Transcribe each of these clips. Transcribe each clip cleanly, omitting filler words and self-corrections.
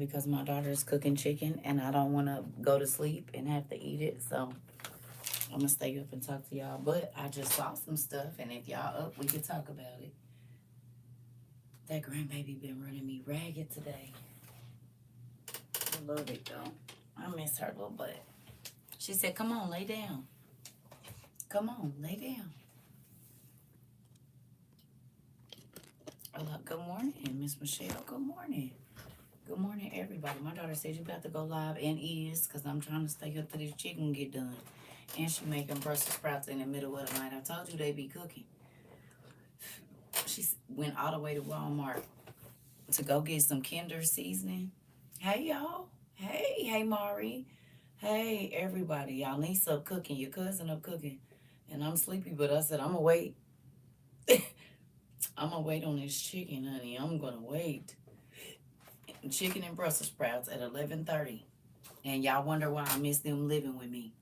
because my daughter is cooking chicken and I don't want to go to sleep and have to eat it. So I'm going to stay up and talk to y'all. But I just saw some stuff, and if y'all up, we can talk about it. That grandbaby been running me ragged today. I love it, though. I miss her little butt. She said, come on, lay down. Come on, lay down. Good morning, Miss Michelle. Good morning. Good morning, everybody. My daughter said you about to go live, and is, because I'm trying to stay up till this chicken get done. And she making Brussels sprouts in the middle of the night. I told you they be cooking. She went all the way to Walmart to go get some Kinder seasoning. Hey, y'all. Hey, Mari. Hey, everybody. Y'all need some cooking. Your cousin up cooking. And I'm sleepy, but I said, I'm going to wait. I'm going to wait on this chicken, honey. I'm going to wait. Chicken and Brussels sprouts at 11:30. And y'all wonder why I miss them living with me.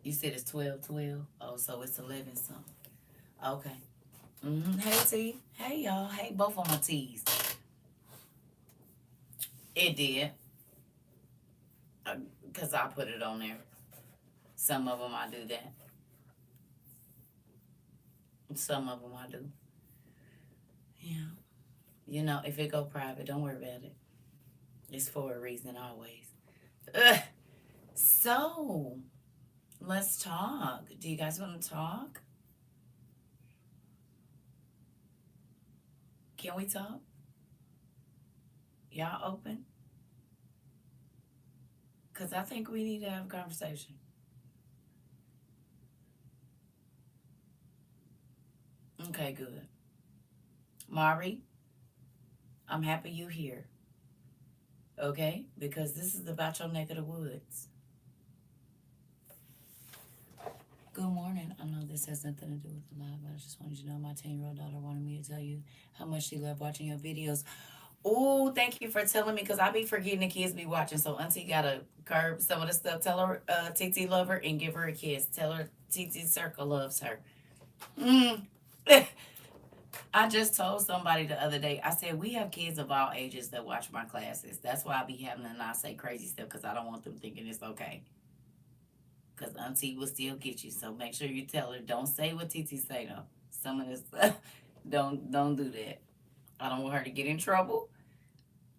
You said it's 12:12. Oh, so it's 11 something. Okay. Hey, T. Hey, y'all. Hey, both of my T's. It did. Because I put it on there. Some of them I do that. Some of them I do. Yeah. You know, if it go private, don't worry about it. It's for a reason always. So, let's talk. Do you guys want to talk? Can we talk? Y'all open? Because I think we need to have a conversation. Okay, good. Mari, I'm happy you here. Okay? Because this is about your neck of the woods. Good morning. I know this has nothing to do with the live, but I just wanted you to know my 10-year-old daughter wanted me to tell you how much she loved watching your videos. Oh, thank you for telling me, because I be forgetting the kids be watching. So Auntie got to curb some of the stuff. Tell her TT love her and give her a kiss. Tell her TT CERCA loves her. I just told somebody the other day, I said, we have kids of all ages that watch my classes. That's why I be having to not say crazy stuff, because I don't want them thinking it's okay. Because Auntie will still get you. So make sure you tell her, don't say what TT say, though. Some of this stuff, don't do that. I don't want her to get in trouble.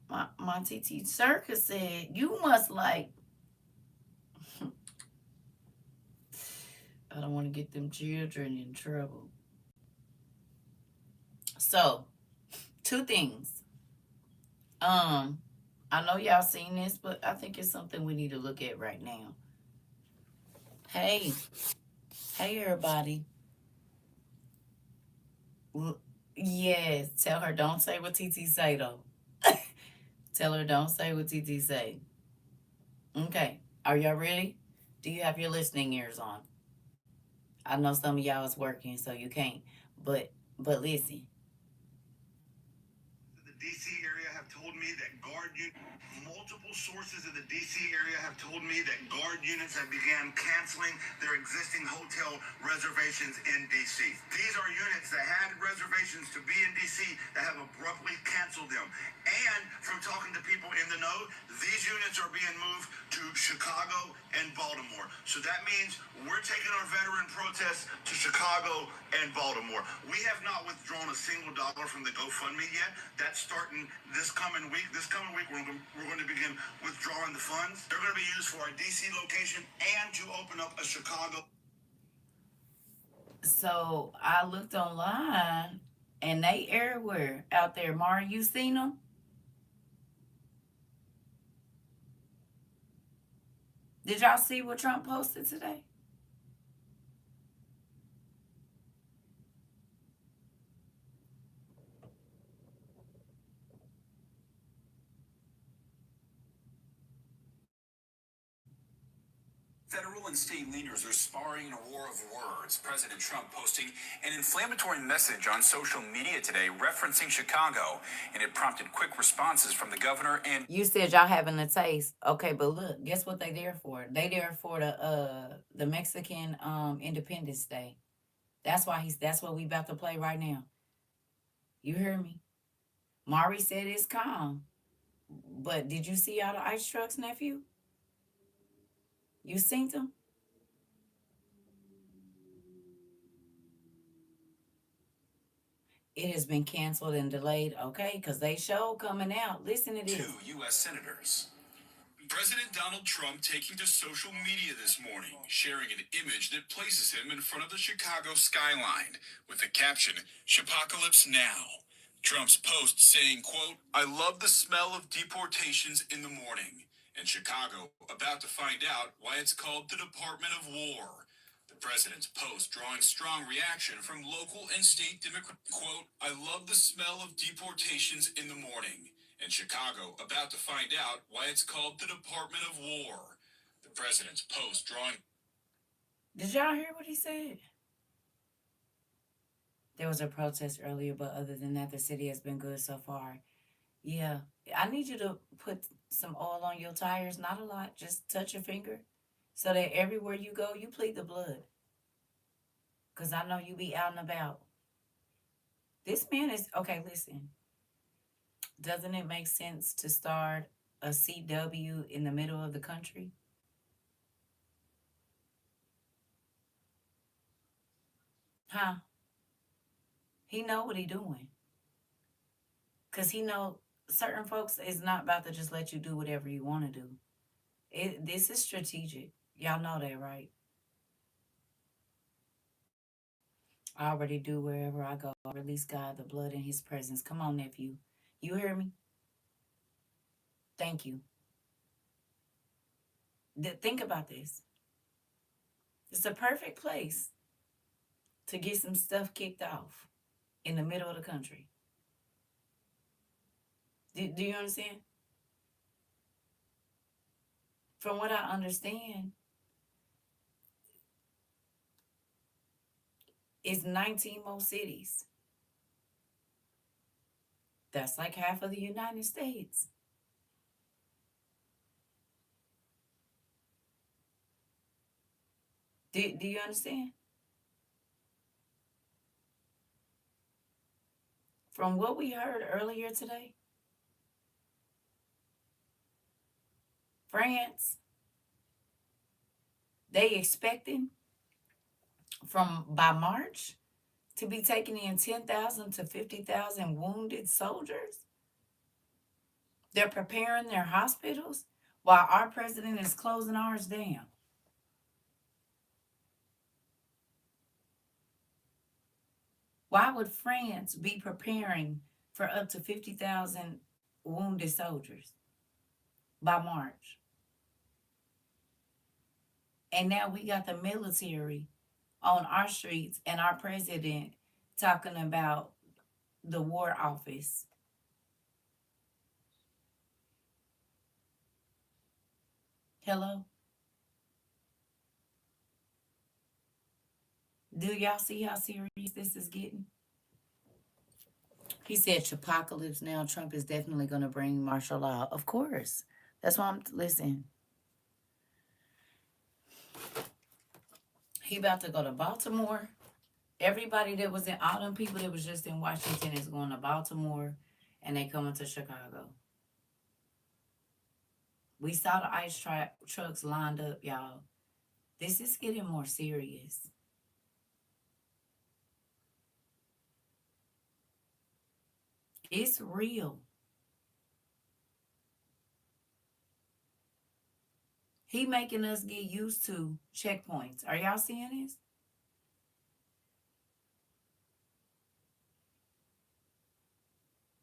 My TT CERCA said, you must like... I don't want to get them children in trouble. So, 2 things. I know y'all seen this, but I think it's something we need to look at right now. Hey, everybody. Yes, tell her don't say what TT say, though. Tell her don't say what TT say. Okay, are y'all ready? Do you have your listening ears on? I know some of y'all is working, so you can't. But listen. The DC area have told me that multiple sources in the DC area have told me that guard units have began canceling their existing hotel reservations in DC. These are units that had reservations to be in DC that have abruptly canceled them. And from talking to people in the know, these units are being moved to Chicago and Baltimore. So that means we're taking our veteran protests to Chicago and Baltimore. We have not withdrawn a single dollar from the GoFundMe yet. That's starting this coming week. This coming week, we're going to begin withdrawing the funds. They're going to be used for our DC location and to open up a Chicago. So I looked online, and they everywhere out there. Mara, you seen them? Did y'all see what Trump posted today? Federal and state leaders are sparring in a war of words. President Trump posting an inflammatory message on social media today referencing Chicago, and it prompted quick responses from the governor and... You said y'all having a taste. Okay, but look, guess what they there for? They there for the Mexican Independence Day. That's what we about to play right now. You hear me? Mari said it's calm. But did you see all the ice trucks, nephew? You seen them? It has been canceled and delayed, okay? Because they show coming out. Listen to Two this. U.S. senators. President Donald Trump taking to social media this morning, sharing an image that places him in front of the Chicago skyline with the caption, "Chipocalypse now." Trump's post saying, quote, "I love the smell of deportations in the morning." And Chicago about to find out why it's called the Department of War. The president's post drawing strong reaction from local and state Democrats. Quote, "I love the smell of deportations in the morning." And Chicago about to find out why it's called the Department of War. The president's post drawing. Did y'all hear what he said? There was a protest earlier, but other than that, the city has been good so far. Yeah. I need you to put some oil on your tires. Not a lot. Just touch your finger so that everywhere you go, you plead the blood. Because I know you be out and about. This man is, okay, listen. Doesn't it make sense to start a CW in the middle of the country? Huh? He know what he doing. Because he know certain folks is not about to just let you do whatever you want to do. This is strategic. Y'all know that, right? I already do wherever I go. I release God, the blood in his presence. Come on, nephew. You hear me? Thank you. Think about this. It's a perfect place to get some stuff kicked off in the middle of the country. Do you understand? From what I understand, it's 19 more cities. That's like half of the United States. Do you understand? From what we heard earlier today, France, they expecting from by March to be taking in 10,000 to 50,000 wounded soldiers. They're preparing their hospitals while our president is closing ours down. Why would France be preparing for up to 50,000 wounded soldiers by March? And now we got the military on our streets and our president talking about the war office. Hello? Do y'all see how serious this is getting? He said, apocalypse now. Trump is definitely going to bring martial law. Of course. That's why listen. He about to go to Baltimore. Everybody that was in, all them people that was just in Washington is going to Baltimore and they coming to Chicago. We saw the ice trucks lined up, y'all. This is getting more serious. It's real. He making us get used to checkpoints. Are y'all seeing this?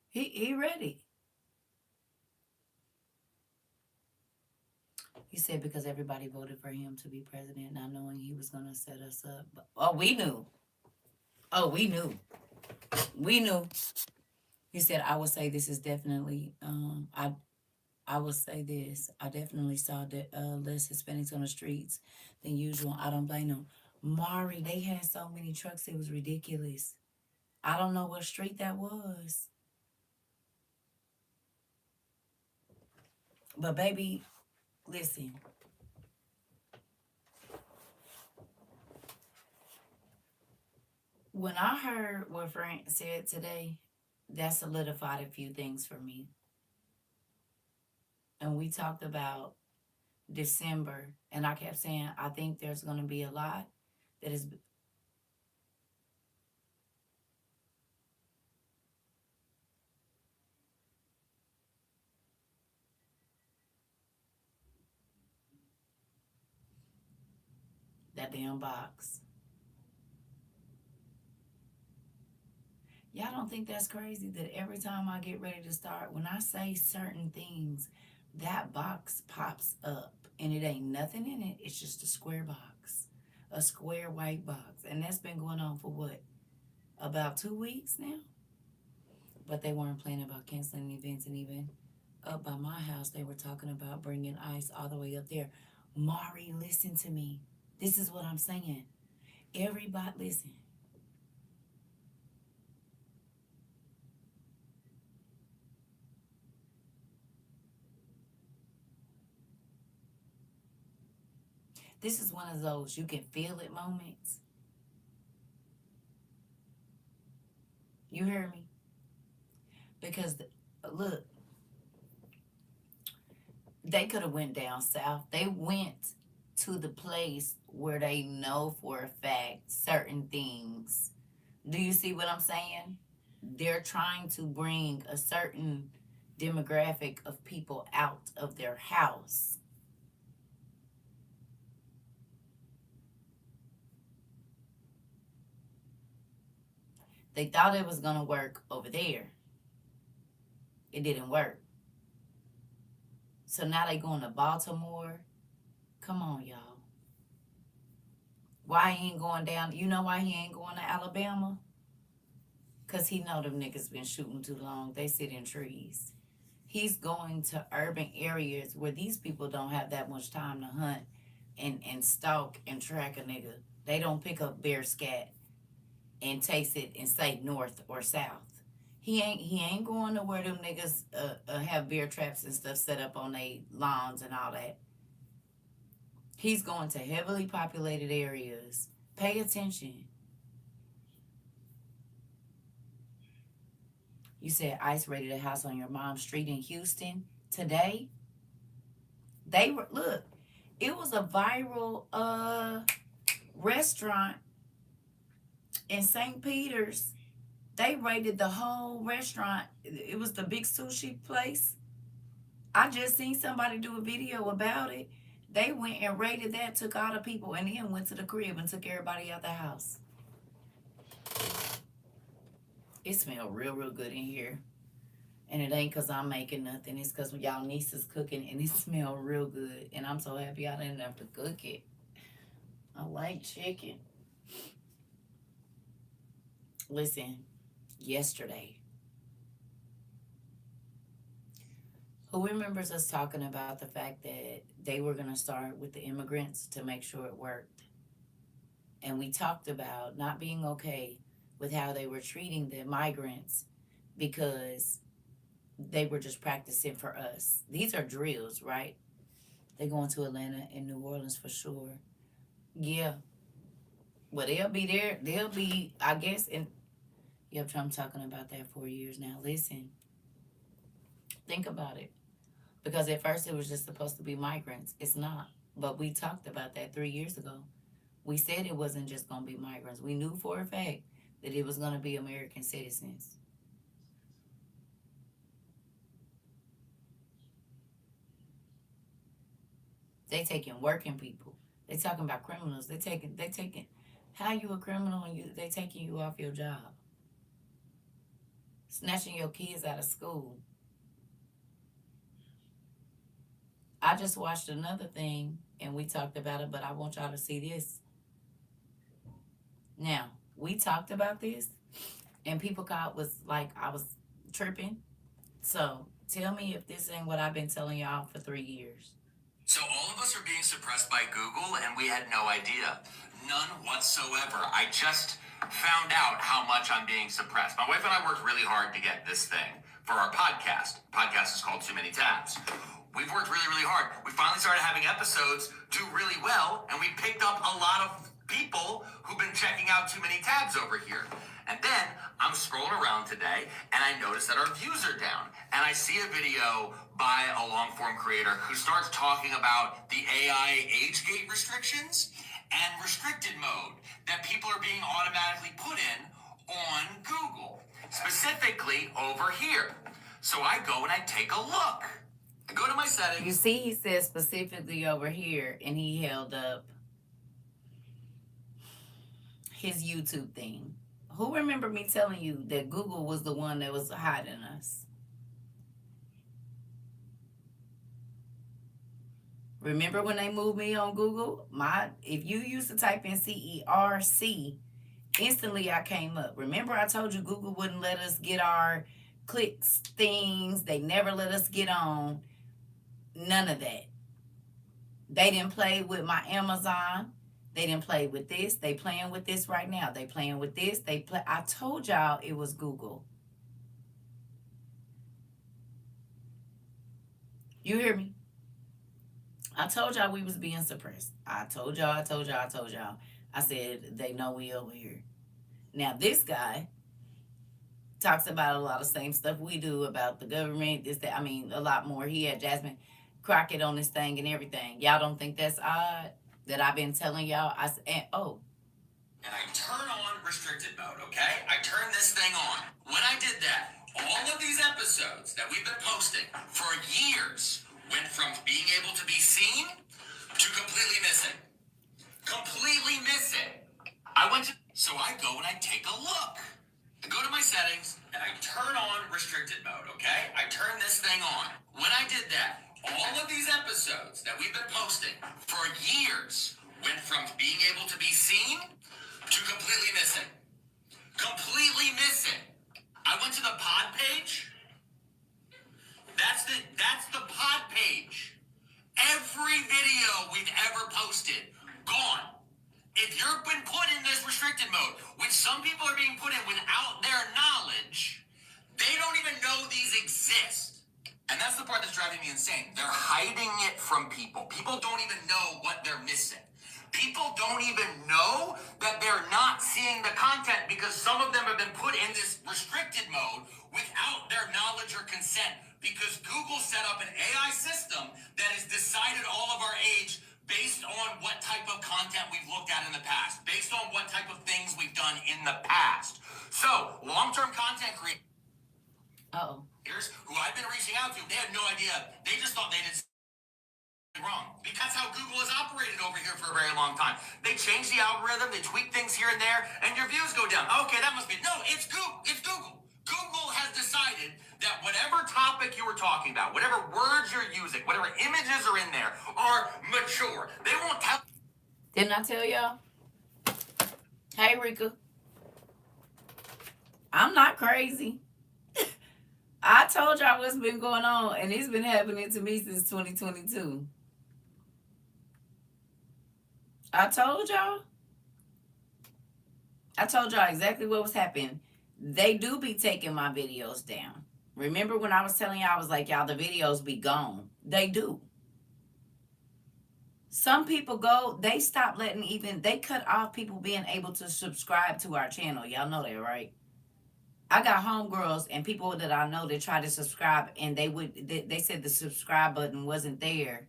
He ready. He said because everybody voted for him to be president, not knowing he was gonna set us up. But, oh, we knew. Oh, we knew. We knew. He said, I would say this is definitely I will say this. I definitely saw that less Hispanics on the streets than usual. I don't blame them. Mari, they had so many trucks, it was ridiculous. I don't know what street that was. But baby, listen. When I heard what Frank said today, that solidified a few things for me. And we talked about December, and I kept saying, I think there's going to be a lot that is. That damn box. Y'all don't think that's crazy that every time I get ready to start, when I say certain things, that box pops up and it ain't nothing in it. It's just a square box, a square white box. And that's been going on for what? About 2 weeks now? But they weren't playing about canceling events, and even up by my house, they were talking about bringing ice all the way up there. Mari, listen to me. This is what I'm saying. Everybody, listen. This is one of those you can feel it moments. You hear me? Because look, they could have went down south. They went to the place where they know for a fact certain things. Do you see what I'm saying? They're trying to bring a certain demographic of people out of their house. They thought it was going to work over there. It didn't work. So now they going to Baltimore. Come on, y'all. Why he ain't going down? You know why he ain't going to Alabama? Because he know them niggas been shooting too long. They sit in trees. He's going to urban areas where these people don't have that much time to hunt and stalk and track a nigga. They don't pick up bear scat and taste it and say north or south. He ain't going to where them niggas have bear traps and stuff set up on their lawns and all that. He's going to heavily populated areas. Pay attention. You said ICE raided a house on your mom's street in Houston today. They were, look, it was a viral restaurant in St. Peter's. They raided the whole restaurant. It was the big sushi place. I just seen somebody do a video about it. They went and raided that, took all the people, and then went to the crib and took everybody out the house. It smelled real, real good in here. And it ain't because I'm making nothing. It's because y'all niece is cooking, and it smelled real good. And I'm so happy I didn't have to cook it. I like chicken. Listen, yesterday, who remembers us talking about the fact that they were going to start with the immigrants to make sure it worked? And we talked about not being okay with how they were treating the migrants because they were just practicing for us. These are drills, right? They're going to Atlanta and New Orleans for sure. Yeah. Well, they'll be there. They'll be, I guess, in. Yep, I'm talking about that 4 years now. Listen, think about it. Because at first it was just supposed to be migrants. It's not. But we talked about that 3 years ago. We said it wasn't just going to be migrants. We knew for a fact that it was going to be American citizens. They taking working people. They talking about criminals. They taking. How you a criminal and they taking you off your job? Snatching your kids out of school. I just watched another thing and we talked about it, but I want y'all to see this. Now, we talked about this and people was like I was tripping. So tell me if this ain't what I've been telling y'all for 3 years. So all of us are being suppressed by Google, and we had no idea. None whatsoever. I just found out how much I'm being suppressed. My wife and I worked really hard to get this thing for our podcast. Podcast is called Too Many Tabs. We've worked really, really hard. We finally started having episodes do really well, and we picked up a lot of people who've been checking out Too Many Tabs over here. And then I'm scrolling around today and I notice that our views are down. And I see a video by a long form creator who starts talking about the AI age gate restrictions and restricted mode that people are being automatically put in on Google, specifically over here. So I go and I take a look. I go to my settings. You see, he said specifically over here, and he held up his YouTube thing. Who remember me telling you that Google was the one that was hiding us? Remember when they moved me on Google? If you used to type in CERC, instantly I came up. Remember I told you Google wouldn't let us get our clicks things. They never let us get on. None of that. They didn't play with my Amazon. They didn't play with this. They playing with this right now. They playing with this. I told y'all it was Google. You hear me? I told y'all we was being suppressed. I told y'all. I said, they know we over here. Now, this guy talks about a lot of the same stuff we do about the government, this, that. I mean, a lot more. He had Jasmine Crockett on this thing and everything. Y'all don't think that's odd that I've been telling y'all? And I turn on restricted mode, okay? I turn this thing on. When I did that, all of these episodes that we've been posting for years went from being able to be seen to completely missing. Completely missing. So I go and I take a look. I go to my settings and I turn on restricted mode, okay? I turn this thing on. When I did that, all of these episodes that we've been posting for years went from being able to be seen to completely missing. Completely missing. I went to the pod page. That's the pod page. Every video we've ever posted, gone. If you've been put in this restricted mode, which some people are being put in without their knowledge, they don't even know these exist. And that's the part that's driving me insane. They're hiding it from people. People don't even know what they're missing. People don't even know that they're not seeing the content because some of them have been put in this restricted mode without their knowledge or consent because Google set up an AI system that has decided all of our age based on what type of content we've looked at in the past, based on what type of things we've done in the past. So, long-term content creators who I've been reaching out to, they had no idea. They just thought they did something wrong. Because that's how Google has operated over here for a very long time. They change the algorithm, they tweak things here and there, and your views go down. Okay, that must be... No, it's Google. It's Google. Google has decided that whatever topic you were talking about, whatever words you're using, whatever images are in there are mature. They won't tell... Didn't I tell y'all? Hey, Rika. I'm not crazy. I told y'all what's been going on, and it's been happening to me since 2022. I told y'all exactly what was happening. They do be taking my videos down. Remember when I was telling y'all, I was like, y'all, the videos be gone. They do. Some people they stop they cut off people being able to subscribe to our channel. Y'all know that, right? I got homegirls and people that I know that try to subscribe and they said the subscribe button wasn't there.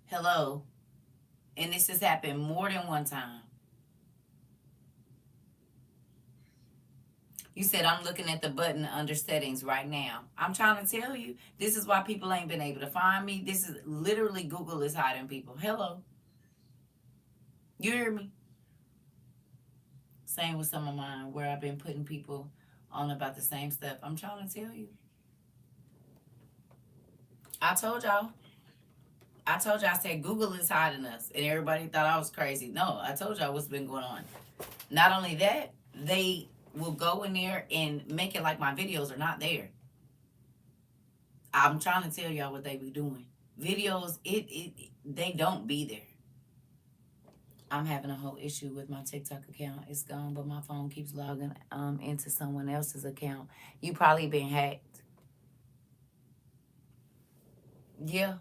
Hello. And this has happened more than one time. You said I'm looking at the button under settings right now. I'm trying to tell you, this is why people ain't been able to find me. This is literally Google is hiding people. Hello. You hear me? Same with some of mine where I've been putting people on about the same stuff. I'm trying to tell you. I told y'all, I said Google is hiding us. And everybody thought I was crazy. No, I told y'all what's been going on. Not only that, they will go in there and make it like my videos are not there. I'm trying to tell y'all what they be doing. Videos, they don't be there. I'm having a whole issue with my TikTok account. It's gone, but my phone keeps logging into someone else's account. You probably been hacked. Yeah,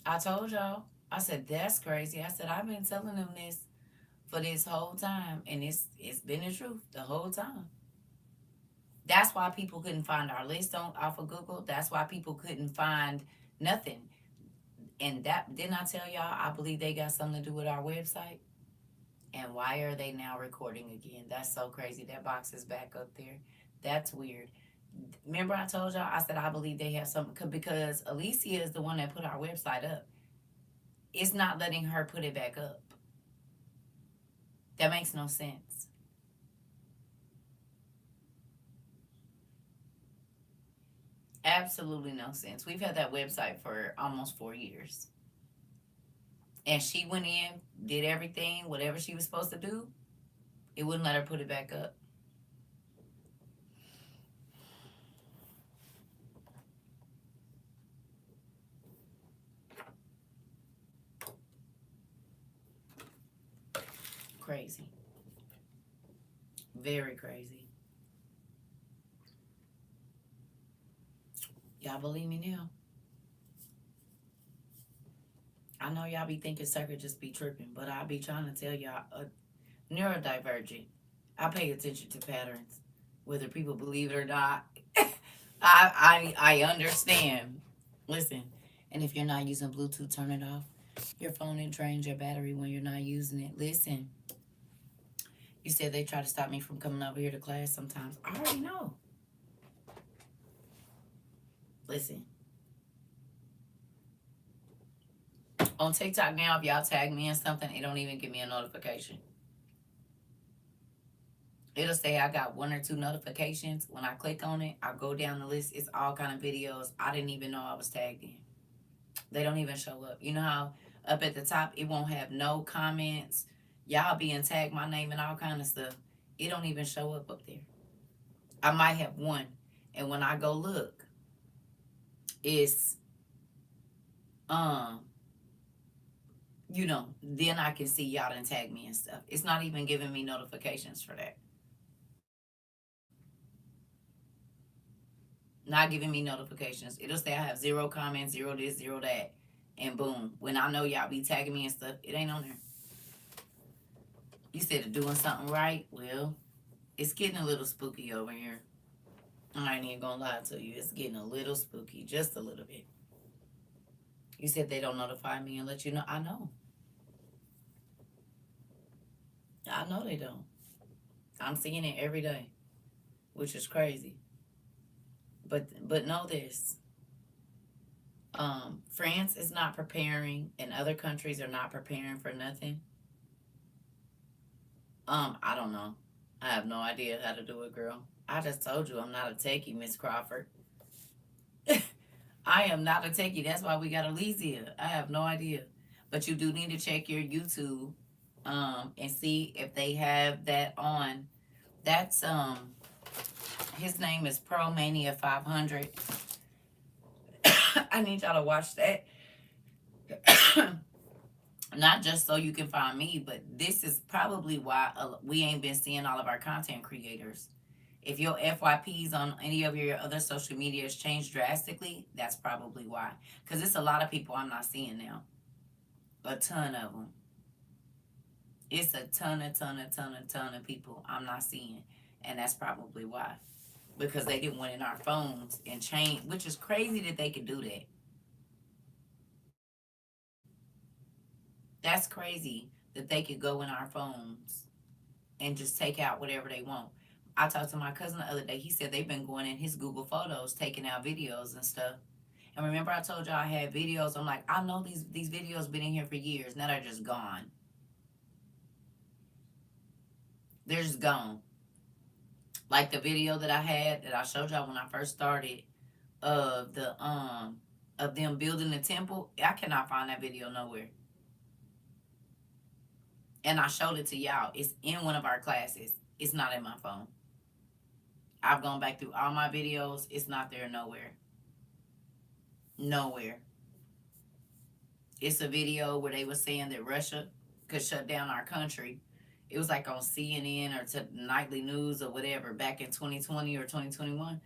I told y'all. I said, that's crazy. I said, I've been telling them this for this whole time, and it's been the truth the whole time. That's why people couldn't find our list on off of Google. That's why people couldn't find nothing. And that didn't I tell y'all? I believe they got something to do with our website. And why are they now recording again? That's so crazy. That box is back up there. That's weird. Remember I told y'all, I said I believe they have something because Alicia is the one that put our website up. It's not letting her put it back up. That makes no sense. Absolutely no sense. We've had that website for almost 4 years. And she went in, did everything, whatever she was supposed to do. It wouldn't let her put it back up. Crazy. Very crazy. Y'all believe me now? I know y'all be thinking CERCA just be tripping, but I be trying to tell y'all neurodivergent. I pay attention to patterns, whether people believe it or not. I understand. Listen, and if you're not using Bluetooth, turn it off. Your phone, it drains your battery when you're not using it. Listen, you said they try to stop me from coming over here to class sometimes. I already know. Listen. On TikTok now, if y'all tag me in something, it don't even give me a notification. It'll say I got 1 or 2 notifications. When I click on it, I go down the list. It's all kind of videos I didn't even know I was tagged in. They don't even show up. You know how up at the top it won't have no comments. Y'all being tagged my name and all kind of stuff. It don't even show up there. I might have 1, and when I go look, it's then I can see y'all done tag me and stuff. It's not even giving me notifications for that. Not giving me notifications. It'll say I have 0 comments, 0 this, 0 that, and boom. When I know y'all be tagging me and stuff, it ain't on there. You said doing something right. Well, it's getting a little spooky over here. I ain't even gonna lie to you. It's getting a little spooky, just a little bit. You said they don't notify me and let you know. I know. I know they don't. I'm seeing it every day, which is crazy. But know this. France is not preparing, and other countries are not preparing for nothing. I don't know. I have no idea how to do it, girl. I just told you I'm not a techie, Miss Crawford. I am not a techie. That's why we got Alicia. I have no idea. But you do need to check your YouTube and see if they have that on. That's his name is Pro Mania 500. I need y'all to watch that. Not just so you can find me, but this is probably why we ain't been seeing all of our content creators. If your FYPs on any of your other social medias change drastically, that's probably why. Because it's a lot of people I'm not seeing now. A ton of them. It's a ton of people I'm not seeing. And that's probably why. Because they didn't went in our phones and change, which is crazy that they could do that. That's crazy that they could go in our phones and just take out whatever they want. I talked to my cousin the other day. He said they've been going in his Google Photos, taking out videos and stuff. And remember I told y'all I had videos. I'm like, I know these videos been in here for years. Now they're just gone. They're just gone. Like the video that I had that I showed y'all when I first started of them building the temple. I cannot find that video nowhere. And I showed it to y'all. It's in one of our classes. It's not in my phone. I've gone back through all my videos. It's not there nowhere. Nowhere. It's a video where they were saying that Russia could shut down our country. It was like on CNN or to nightly news or whatever back in 2020 or 2021.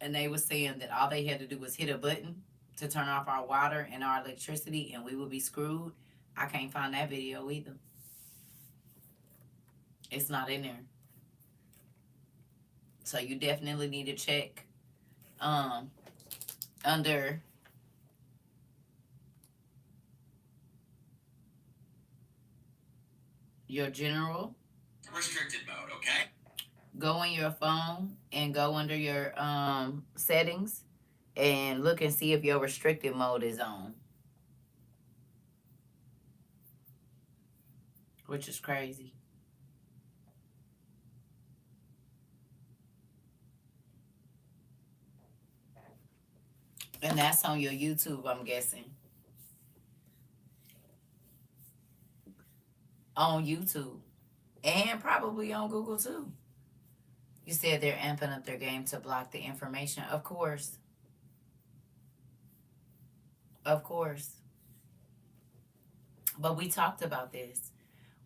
And they were saying that all they had to do was hit a button to turn off our water and our electricity and we would be screwed. I can't find that video either. It's not in there. So you definitely need to check under your general. Restricted mode, okay? Go on your phone and go under your settings and look and see if your restricted mode is on. Which is crazy. And that's on your YouTube, I'm guessing. On YouTube. And probably on Google too. You said they're amping up their game to block the information. Of course. Of course. But we talked about this.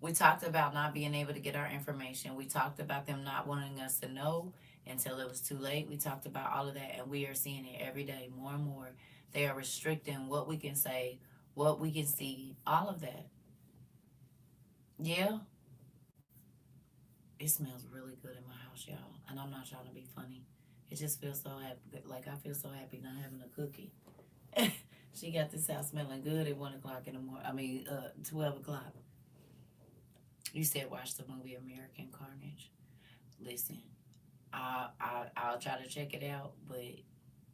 We talked about not being able to get our information. We talked about them not wanting us to know until it was too late. We talked about all of that, and we are seeing it every day more and more. They are restricting what we can say, what we can see, all of that. Yeah. It smells really good in my house, y'all. And I'm not trying to be funny. It just feels so happy. Like, I feel so happy not having a cookie. She got this house smelling good at 1 o'clock in the morning. 12 o'clock. You said watch the movie American Carnage. Listen, I'll try to check it out, but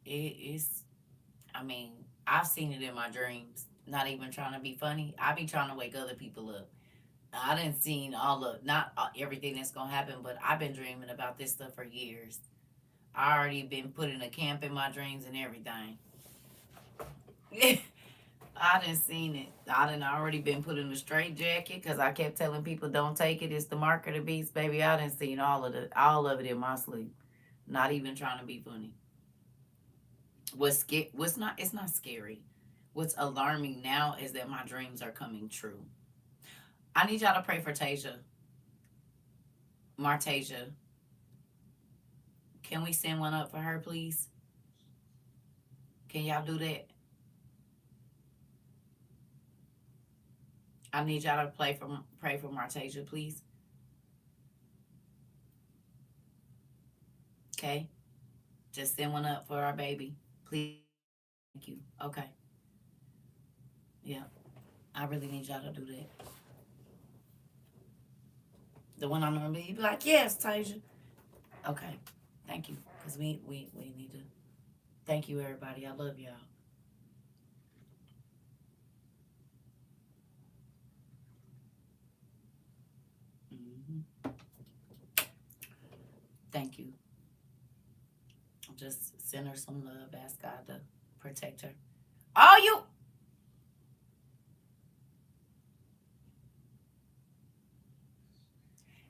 it's. I've seen it in my dreams. Not even trying to be funny. I be trying to wake other people up. I didn't seen not everything that's gonna happen, but I've been dreaming about this stuff for years. I already been putting a camp in my dreams and everything. I done seen it. I done already been put in a straight jacket because I kept telling people don't take it. It's the mark of the beast, baby. I done seen all of it in my sleep. Not even trying to be funny. It's not scary. What's alarming now is that my dreams are coming true. I need y'all to pray for Tasia. Martasia. Can we send one up for her, please? Can y'all do that? I need y'all to pray for Martasia, please. Okay? Just send one up for our baby. Please. Thank you. Okay. Yeah. I really need y'all to do that. The one I'm gonna be like, yes, Tasia. Okay. Thank you. Because we need to. Thank you, everybody. I love y'all. Thank you. Just send her some love. Ask God to protect her. Oh, you.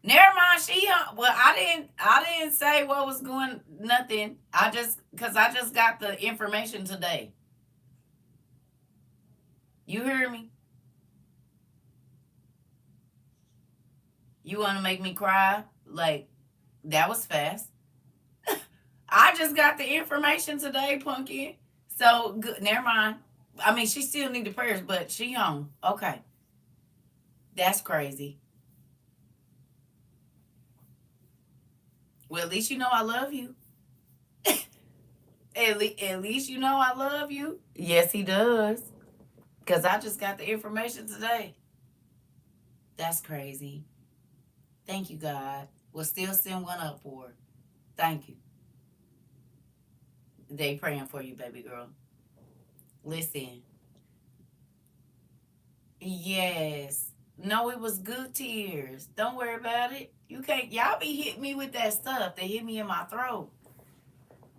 Never mind. Well, I didn't say what was going. Nothing. I just got the information today. You hear me? You want to make me cry? Like, that was fast. I just got the information today, Punky. So, good. Never mind. She still need the prayers, but she home. Okay. That's crazy. Well, at least you know I love you. At least you know I love you. Yes, he does. Because I just got the information today. That's crazy. Thank you, God. We'll still send one up for her. Thank you. They praying for you, baby girl. Listen. Yes. No, it was good tears. Don't worry about it. You can't. Y'all be hitting me with that stuff. They hit me in my throat.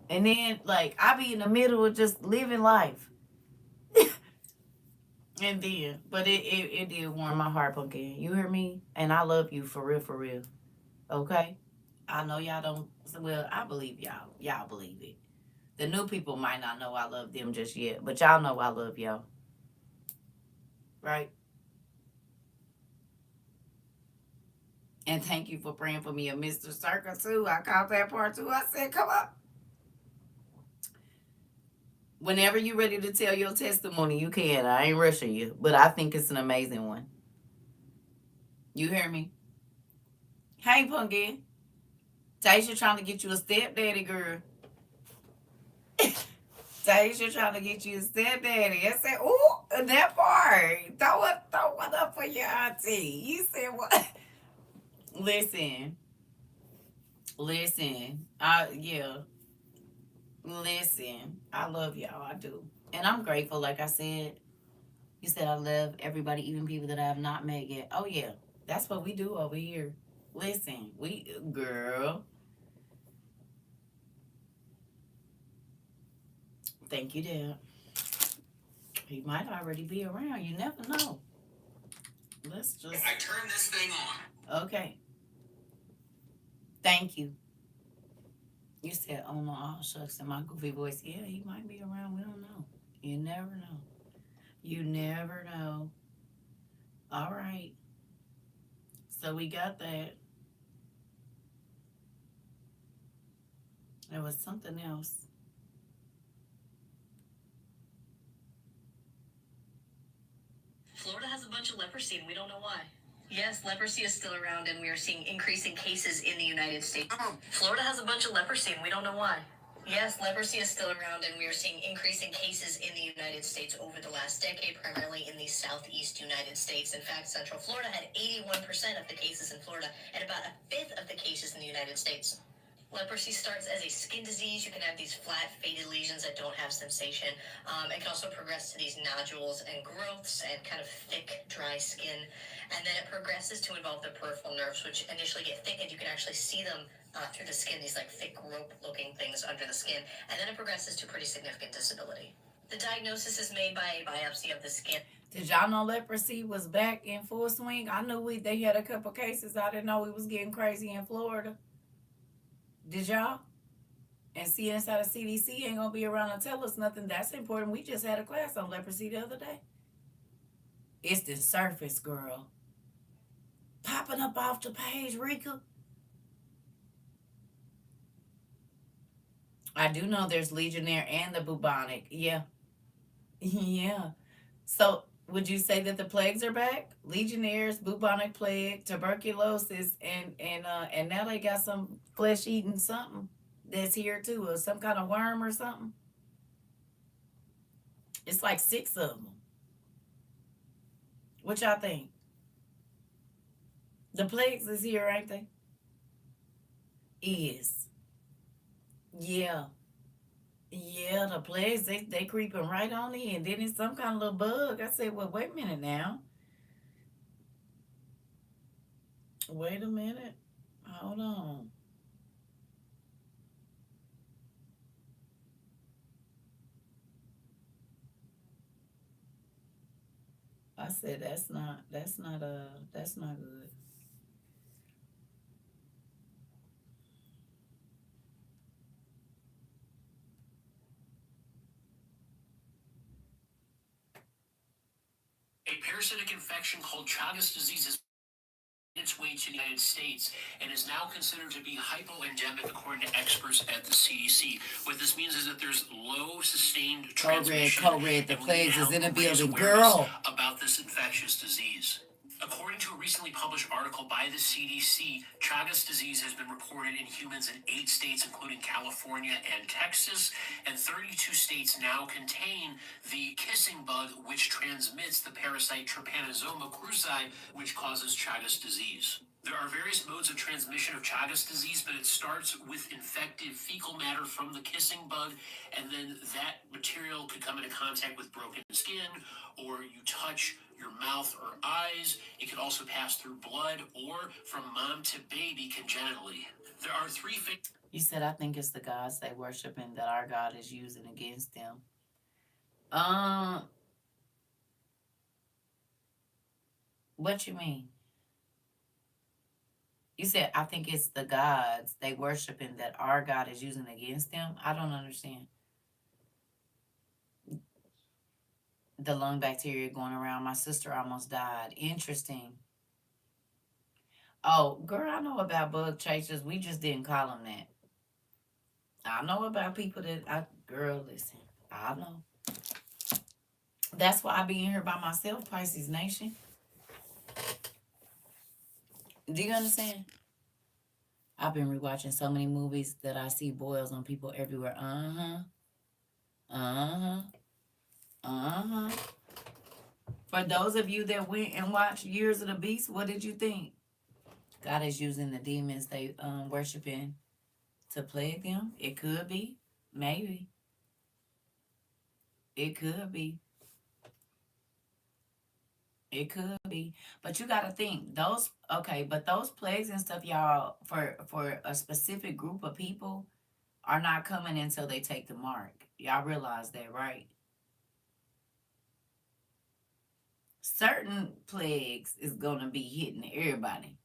And then, like, I be in the middle of just living life. And then, but it did warm my heart, Pumpkin. You hear me? And I love you for real, for real. Okay? I know y'all don't. Well, I believe y'all. Y'all believe it. The new people might not know I love them just yet, but y'all know I love y'all. Right? And thank you for praying for me and Mr. CERCA too. I caught that part too. I said, come on. Whenever you're ready to tell your testimony, you can. I ain't rushing you, but I think it's an amazing one. You hear me? Hey, Punky. Taisha trying to get you a stepdaddy, girl. Taisha trying to get you a stepdaddy. I said, ooh, that part. Throw it up for your auntie. You said what? Listen. Listen. Yeah. Listen. I love y'all. I do. And I'm grateful, like I said. You said I love everybody, even people that I have not met yet. Oh, yeah. That's what we do over here. Listen. Girl. Thank you, Dad. He might already be around. You never know. Let's just. I turn this thing on. Okay. Thank you. You said, oh no, all shucks in my goofy voice. Yeah, he might be around. We don't know. You never know. You never know. All right. So we got that. There was something else. Florida has a bunch of leprosy and we don't know why. Yes, leprosy is still around and we are seeing increasing cases in the United States. Florida has a bunch of leprosy and we don't know why. Yes, leprosy is still around and we are seeing increasing cases in the United States over the last decade, primarily in the southeast United States. In fact, Central Florida had 81% of the cases in Florida and about a fifth of the cases in the United States. Leprosy starts as a skin disease. You can have these flat, faded lesions that don't have sensation. It can also progress to these nodules and growths and kind of thick, dry skin. And then it progresses to involve the peripheral nerves, which initially get thickened. You can actually see them through the skin, these like thick rope-looking things under the skin. And then it progresses to pretty significant disability. The diagnosis is made by a biopsy of the skin. Did y'all know leprosy was back in full swing? I knew they had a couple cases. I didn't know it was getting crazy in Florida. Did y'all? And CSI the CDC ain't gonna be around to tell us nothing. That's important. We just had a class on leprosy the other day. It's the surface, girl. Popping up off the page, Rika. I do know there's Legionnaire and the bubonic. Yeah. Yeah. So would you say that the plagues are back? Legionnaires, bubonic plague, tuberculosis, and now they got some flesh eating something that's here too, or some kind of worm or something. It's like 6 of them. What y'all think? The plagues is here, ain't they? Is. Yeah. Yeah, the plagues, they creeping right on in. Then it's some kind of little bug. I said, well, wait a minute now. Wait a minute. Hold on. I said that's not good. A parasitic infection called Chagas disease has made its way to the United States and is now considered to be hypoendemic according to experts at the CDC. What this means is that there's low sustained transmission. Code red, the plagues is in the building, girl. About this infectious disease. According to a recently published article by the CDC, Chagas disease has been reported in humans in 8 states, including California and Texas, and 32 states now contain the kissing bug, which transmits the parasite Trypanosoma cruzi, which causes Chagas disease. There are various modes of transmission of Chagas disease, but it starts with infected fecal matter from the kissing bug, and then that material could come into contact with broken skin, or you touch your mouth or eyes. It could also pass through blood or from mom to baby congenitally. There are 3 You said I think it's the gods they worship and that our God is using against them. What you mean? You said I think it's the gods they worship and that our God is using against them. I don't understand. The lung bacteria going around. My sister almost died. Interesting. Oh, girl, I know about bug chasers. We just didn't call them that. I know about people girl, listen. I know. That's why I be in here by myself, Pisces Nation. Do you understand? I've been rewatching so many movies that I see boils on people everywhere. Uh-huh. Uh-huh. Uh-huh. For those of you that went and watched Years of the Beast, what did you think? God is using the demons they worshiping to plague them? It could be. Maybe. It could be. It could be. But you gotta think, those okay, but those plagues and stuff, y'all, for a specific group of people are not coming until they take the mark. Y'all realize that, right? Certain plagues is gonna be hitting everybody.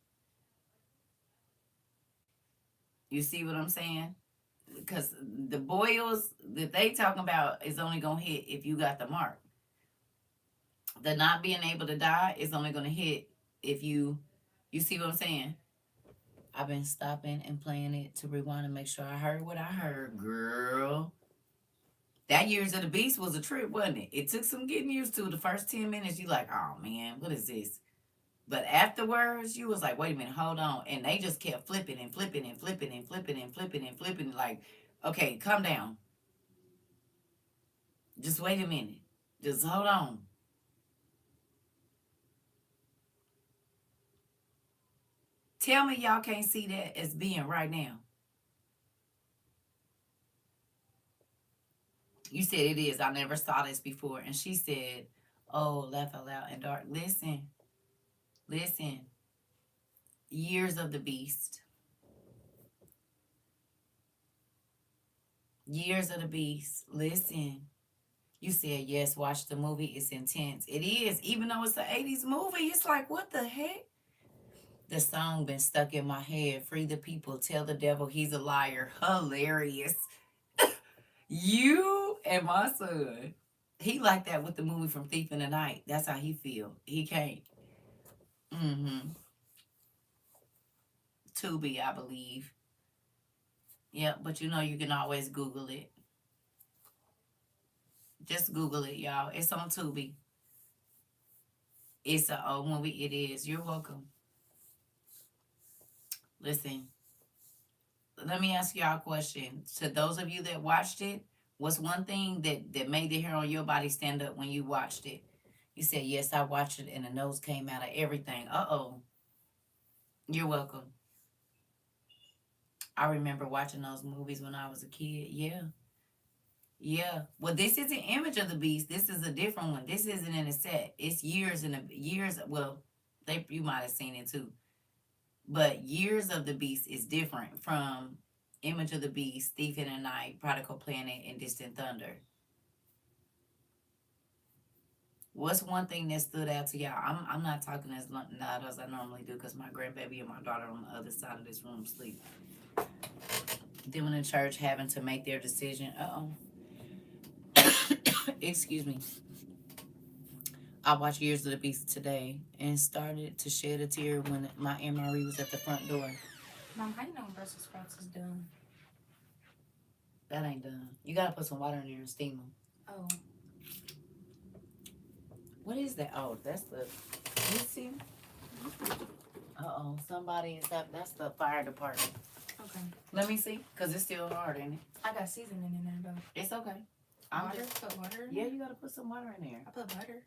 You see what I'm saying? Because the boils that they talking about is only gonna hit if you got the mark. The not being able to die is only gonna hit if you see what I'm saying? I've been stopping and playing it to rewind and make sure I heard what I heard, girl. That Years of the Beast was a trip, wasn't it? It took some getting used to. The first 10 minutes, you like, oh man, what is this? But afterwards, you was like, wait a minute, hold on. And they just kept flipping and flipping and flipping and flipping and flipping and flipping. Like, okay, calm down. Just wait a minute. Just hold on. Tell me y'all can't see that as being right now. You said it is. I never saw this before. And she said, oh, laugh out loud and dark. Listen, listen. Years of the Beast. Years of the Beast. Listen. You said, yes, watch the movie. It's intense. It is. Even though it's an 80s movie, it's like, what the heck? The song been stuck in my head. Free the people. Tell the devil he's a liar. Hilarious. You and my son. He like that with the movie from Thief in the Night. That's how he feel. He can't. Mm-hmm. Tubi, I believe. Yep, but you know you can always Google it. Just Google it, y'all. It's on Tubi. It's an old movie. It is. You're welcome. Listen, let me ask y'all a question. To those of you that watched it, what's one thing that made the hair on your body stand up when you watched it? You said, yes, I watched it, and the nose came out of everything. Uh-oh. You're welcome. I remember watching those movies when I was a kid. Yeah. Yeah. Well, this is an Image of the Beast. This is a different one. This isn't in a set. It's years and years. Well, you might have seen it too. But Years of the Beast is different from Image of the Beast, Thief in the Night, Prodigal Planet, and Distant Thunder. What's one thing that stood out to y'all? I'm not talking as loud as I normally do because my grandbaby and my daughter on the other side of this room sleep. Them in the church having to make their decision. Uh-oh. Excuse me. I watched Years of the Beast today and started to shed a tear when my MRE was at the front door. Mom, how you know when Brussels sprouts is done? That ain't done. You gotta put some water in there and steam them. Oh. What is that? Oh, that's the. You see? Uh-oh. Somebody is up. That's the fire department. Okay. Let me see. Because it's still hard, ain't it? I got seasoning in there though. It's okay. Water? Put water in Yeah, there? you gotta put some water in there. I put butter.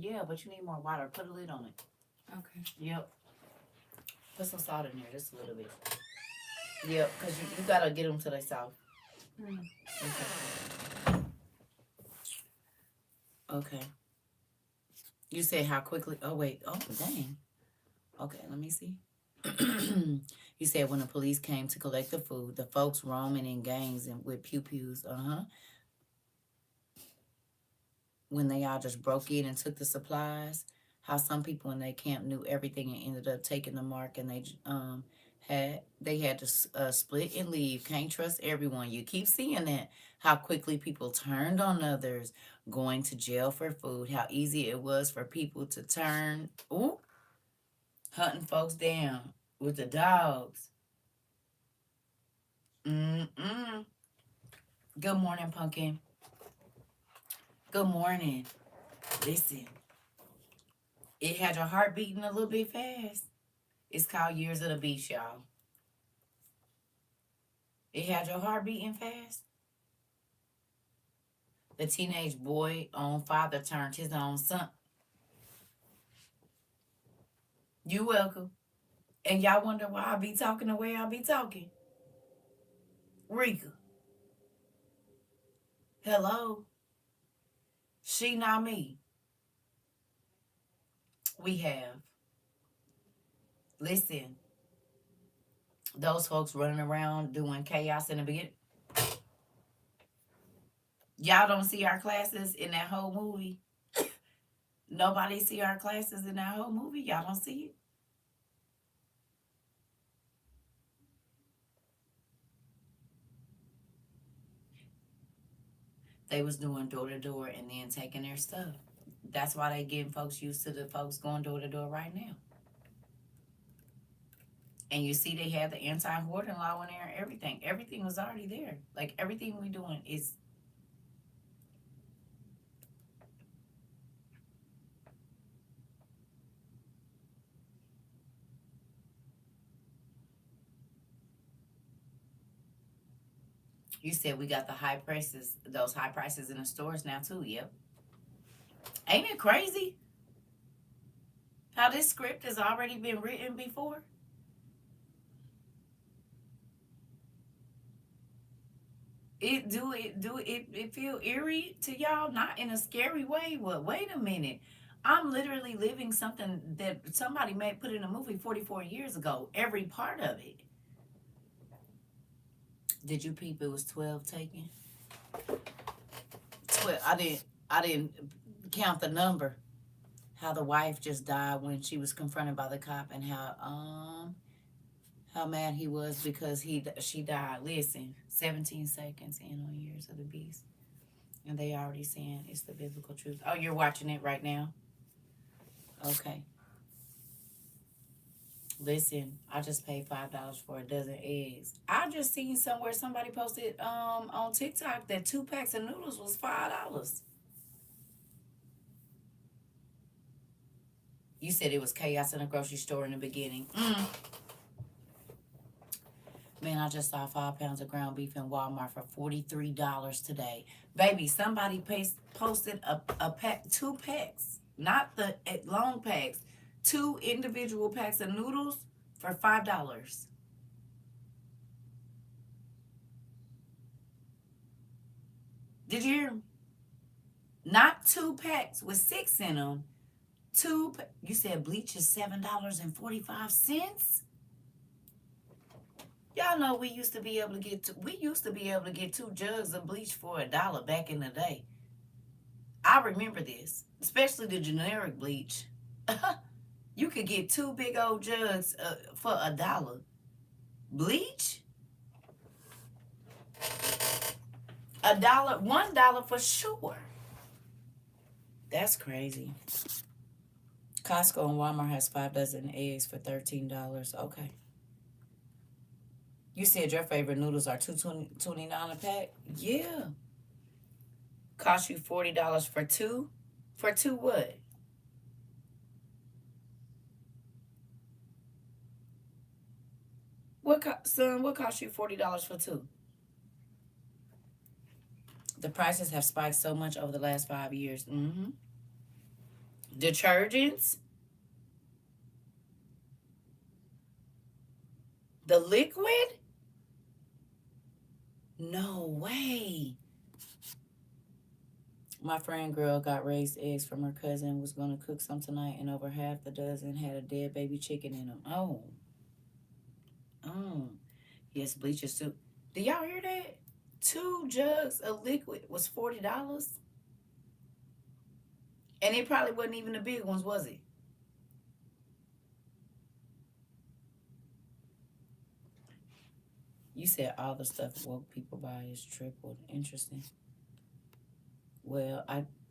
Yeah, but you need more water. Put a lid on it. Okay. Yep. Put some salt in there, just a little bit. Yep, because you gotta get them to the south. Okay. Okay. You said how quickly. Oh, wait. Oh, dang. Okay, let me see. You said when the police came to collect the food, the folks roaming in gangs and with pew-pews. Uh-huh. When they all just broke in and took the supplies. How some people in their camp knew everything and ended up taking the mark, and they had to split and leave. Can't trust everyone. You keep seeing that. How quickly people turned on others, going to jail for food. How easy it was for people to turn, hunting folks down with the dogs. Mm-mm. Good morning, Pumpkin. Good morning. Listen. It had your heart beating a little bit fast. It's called Years of the Beast, y'all. It had your heart beating fast. The teenage boy own father turned his own son. You welcome. And y'all wonder why I be talking the way I be talking. Rika. Hello. She not me. We have. Listen. Those folks running around doing chaos in the beginning. Y'all don't see our classes in that whole movie. Nobody see our classes in that whole movie. Y'all don't see it. They was doing door to door and then taking their stuff. That's why they getting folks used to the folks going door to door right now. And you see they had the anti-hoarding law in there and everything. Everything was already there. Like everything we doing is. You said we got the high prices, those high prices in the stores now too. Yep. Ain't it crazy how this script has already been written before? It feel eerie to y'all? Not in a scary way. Well, wait a minute. I'm literally living something that somebody may put in a movie 44 years ago. Every part of it. Did you peep it was 12 taken? 12. I didn't count the number. How the wife just died when she was confronted by the cop, and how mad he was because she died. Listen, 17 seconds in on Years of the Beast. And they already saying it's the biblical truth. Oh, you're watching it right now? Okay. Listen, I just paid $5 for a dozen eggs. I just seen somewhere somebody posted on TikTok that 2 packs of noodles was $5. You said it was chaos in a grocery store in the beginning. Man, I just saw 5 pounds of ground beef in Walmart for $43 today. Baby, somebody posted a pack, 2 packs, not the long packs, 2 individual packs of noodles for $5. Did you hear? Not 2 packs with 6 in them. You said bleach is $7.45. Y'all know we used to be able to get 2 jugs of bleach for $1 back in the day. I remember this, especially the generic bleach. You could get 2 big old jugs for $1. Bleach? $1 for sure. That's crazy. Costco and Walmart has 5 dozen eggs for $13. Okay. You said your favorite noodles are $2.29 a pack? Yeah. Cost you $40 for 2? For 2 what? What cost you $40 for 2? The prices have spiked so much over the last 5 years. Detergents? The liquid? No way. My friend girl got raised eggs from her cousin, was going to cook some tonight, and over half the dozen had a dead baby chicken in them. Oh. Yes, bleachers too. Do y'all hear that? 2 jugs of liquid was $40. And it probably wasn't even the big ones, was it? You said all the stuff woke people buy is tripled. Interesting. Well,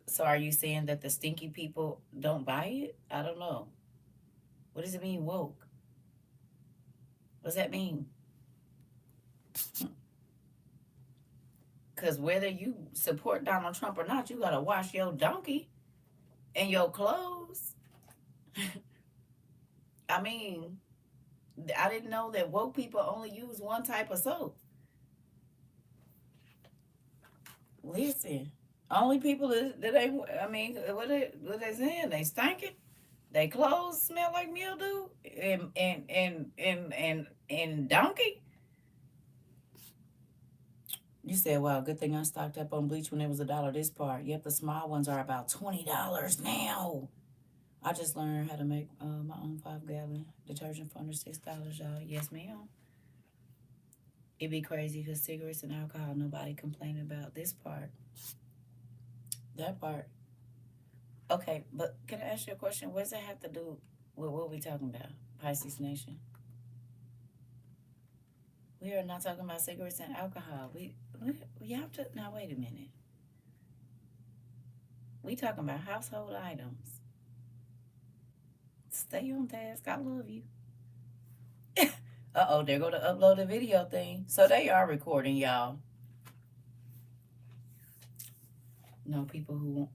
so are you saying that the stinky people don't buy it? I don't know. What does it mean, woke? What does that mean? Because whether you support Donald Trump or not, you got to wash your donkey and your clothes. I mean, I didn't know that woke people only use one type of soap. Listen, only people that ain't. I mean, what they saying? They stinking. They clothes smell like mildew and donkey. You said, "Wow, good thing I stocked up on bleach when it was $1 this part." Yep, the small ones are about $20 now. I just learned how to make my own 5-gallon detergent for under $6, y'all. Yes, ma'am. It'd be crazy because cigarettes and alcohol, nobody complaining about this part. That part. Okay, but can I ask you a question? What does that have to do with what we talking about, Pisces Nation? We are not talking about cigarettes and alcohol. We have to now. Wait a minute. We talking about household items. Stay on task. I love you. Uh-oh, they're going to upload a video thing. So they are recording, y'all. No, people who won't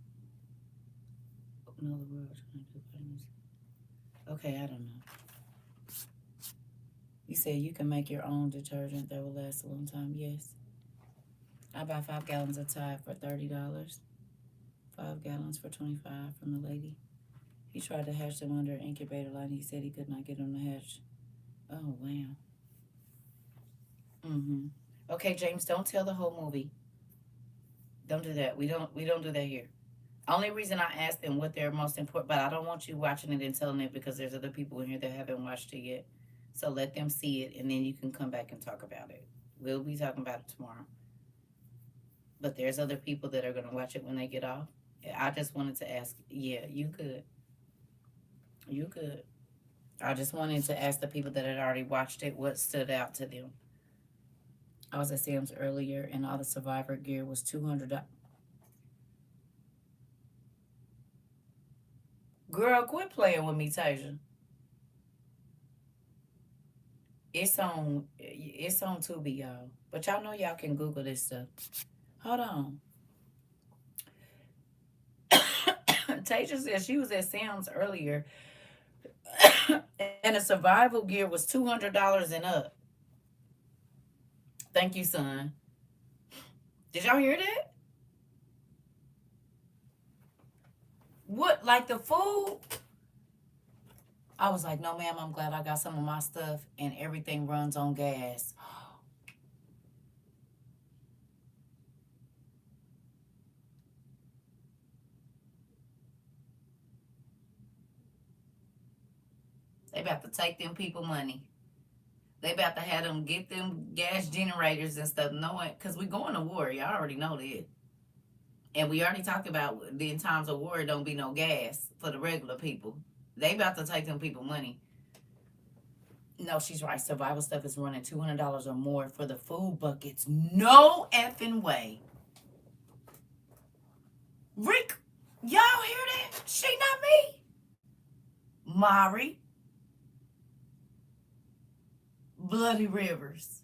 know the world trying to do things. Okay, I don't know. You said you can make your own detergent that will last a long time. Yes. I buy 5 gallons of Tide for $30. 5 gallons for $25 from the lady. He tried to hatch them under an incubator line. He said he could not get them to hatch. Oh, wow. Okay, James, don't tell the whole movie. Don't do that. We don't do that here. Only reason I asked them what they're most important, but I don't want you watching it and telling it because there's other people in here that haven't watched it yet. So let them see it and then you can come back and talk about it. We'll be talking about it tomorrow. But there's other people that are going to watch it when they get off. I just wanted to ask. Yeah, you could. You could. I just wanted to ask the people that had already watched it what stood out to them. I was at Sam's earlier and all the Survivor gear was $200. Girl, quit playing with me, Tasia. It's on Tubi, y'all. But y'all know y'all can Google this stuff. Hold on. Tasia said she was at Sam's earlier and the survival gear was $200 and up. Thank you, son. Did y'all hear that? What, like the food? I was like, no, ma'am, I'm glad I got some of my stuff and everything runs on gas. They about to take them people money. They about to have them get them gas generators and stuff, knowing, because we going to war. Y'all already know that. And we already talked about in times of war, don't be no gas for the regular people. They about to take them people money. No, she's right. Survival stuff is running $200 or more for the food buckets. No effing way. Rick, y'all hear that? She not me. Mari. Bloody Rivers.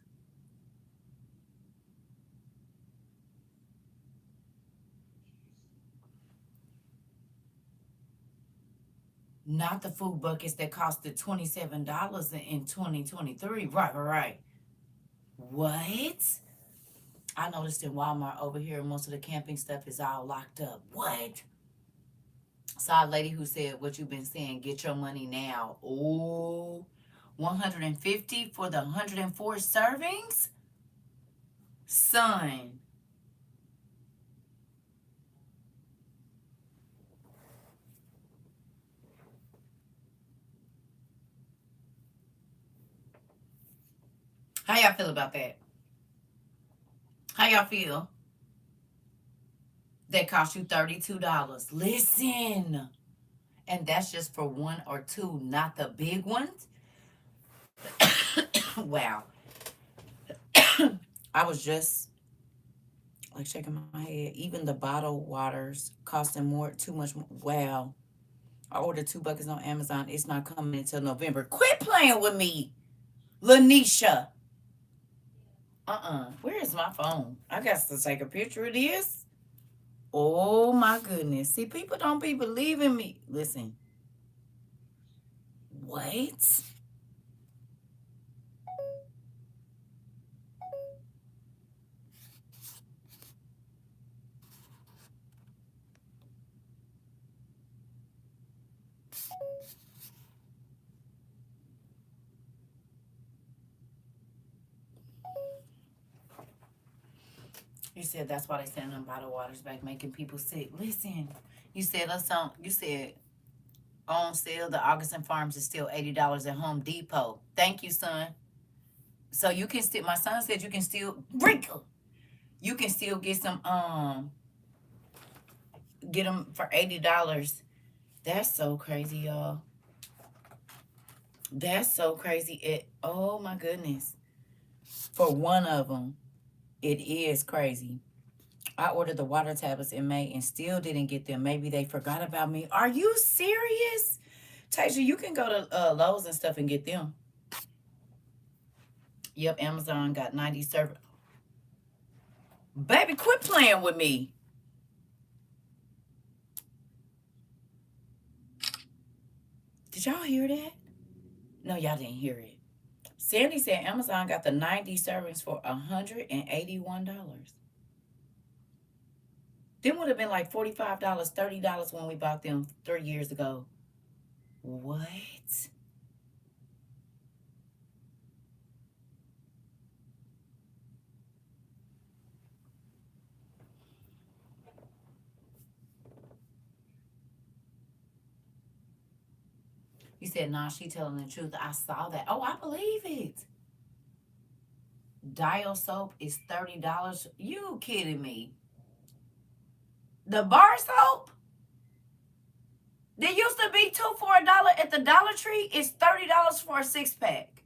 Not the food buckets that costed $27 in 2023. Right. What? I noticed in Walmart over here, most of the camping stuff is all locked up. What? Saw a lady who said, what you've been saying, get your money now. Oh, $150 for the 104 servings? Son. How y'all feel about that? How y'all feel? That cost you $32. Listen. And that's just for one or two, not the big ones. Wow. I was just like shaking my head. Even the bottled waters costing more, too much. Wow. I ordered 2 buckets on Amazon. It's not coming until November. Quit playing with me, Lanisha. Where is my phone? I got to take a picture of this. Oh my goodness. See, people don't be believing me. Listen. What? You said that's why they send them bottled waters back, making people sick. Listen, you said on sale, the Augustin Farms is still $80 at Home Depot. Thank you, son. So you can still. My son said you can still you can still get get them for $80. That's so crazy, y'all. That's so crazy. Oh my goodness. For one of them, it is crazy. I ordered the water tablets in May and still didn't get them. Maybe they forgot about me. Are you serious? Tasia, you can go to Lowe's and stuff and get them. Yep, Amazon got 90 server. Baby, quit playing with me. Did y'all hear that? No, y'all didn't hear it. Sandy said Amazon got the 90 servings for $181. Them would have been like $45, $30 when we bought them 3 years ago. What? He said, nah, she telling the truth. I saw that. Oh, I believe it. Dial soap is $30. You kidding me? The bar soap? There used to be 2 for $1 at the Dollar Tree. It's $30 for a 6-pack.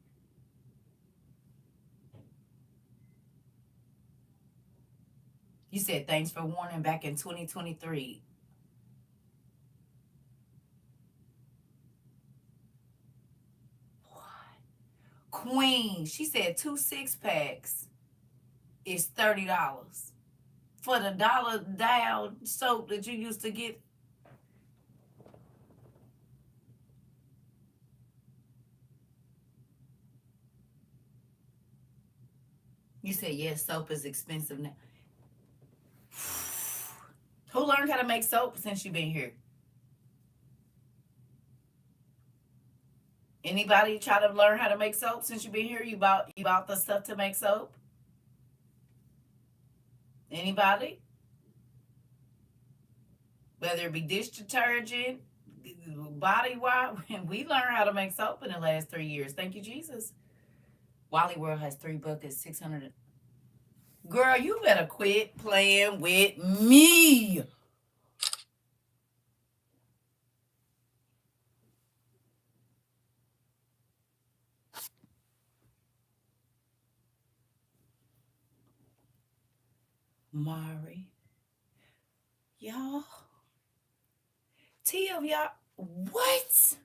You said thanks for warning back in 2023. What? Queen, she said 2 6-packs is $30. For the dollar dial soap that you used to get. You said, yes, soap is expensive now. Who learned how to make soap since you've been here? Anybody try to learn how to make soap since you've been here? You bought the stuff to make soap? Anybody? Whether it be dish detergent, body wash, we learned how to make soap in the last 3 years. Thank you, Jesus. Wally World has 3 buckets, 600. Girl, you better quit playing with me. Mari. Y'all. T of y'all. What?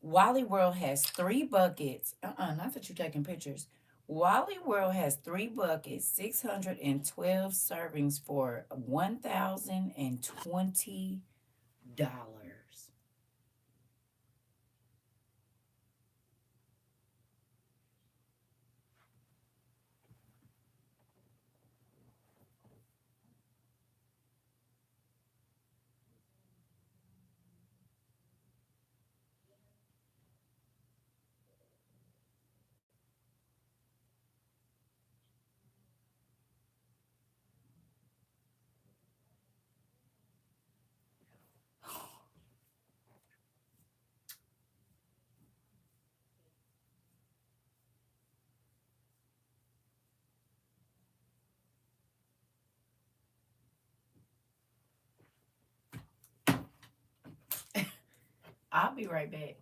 Wally World has 3 buckets. Not that you're taking pictures. Wally World has 3 buckets, 612 servings for $1,020. I'll be right back.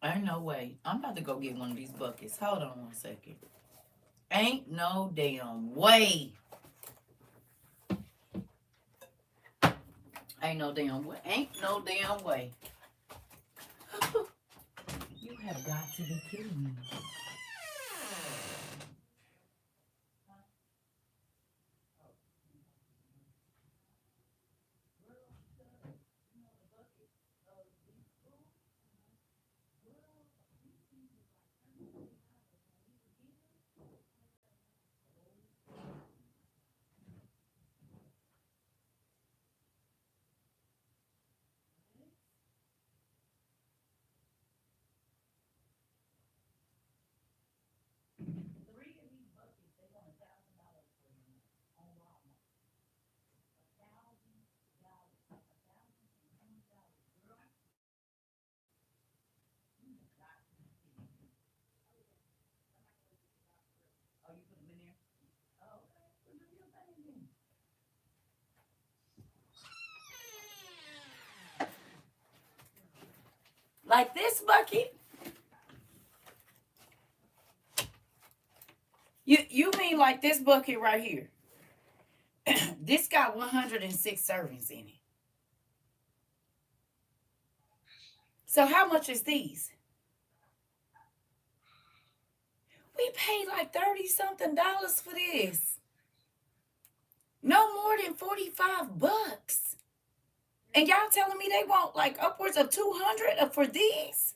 Ain't no way. I'm about to go get one of these buckets. Hold on 1 second. Ain't no damn way. Ain't no damn way. Ain't no damn way. You have got to be kidding me. Like this bucket? You mean like this bucket right here? This got 106 servings in it. So how much is these? We paid like 30 something dollars for this. No more than 45 bucks. And y'all telling me they want like upwards of 200 for these?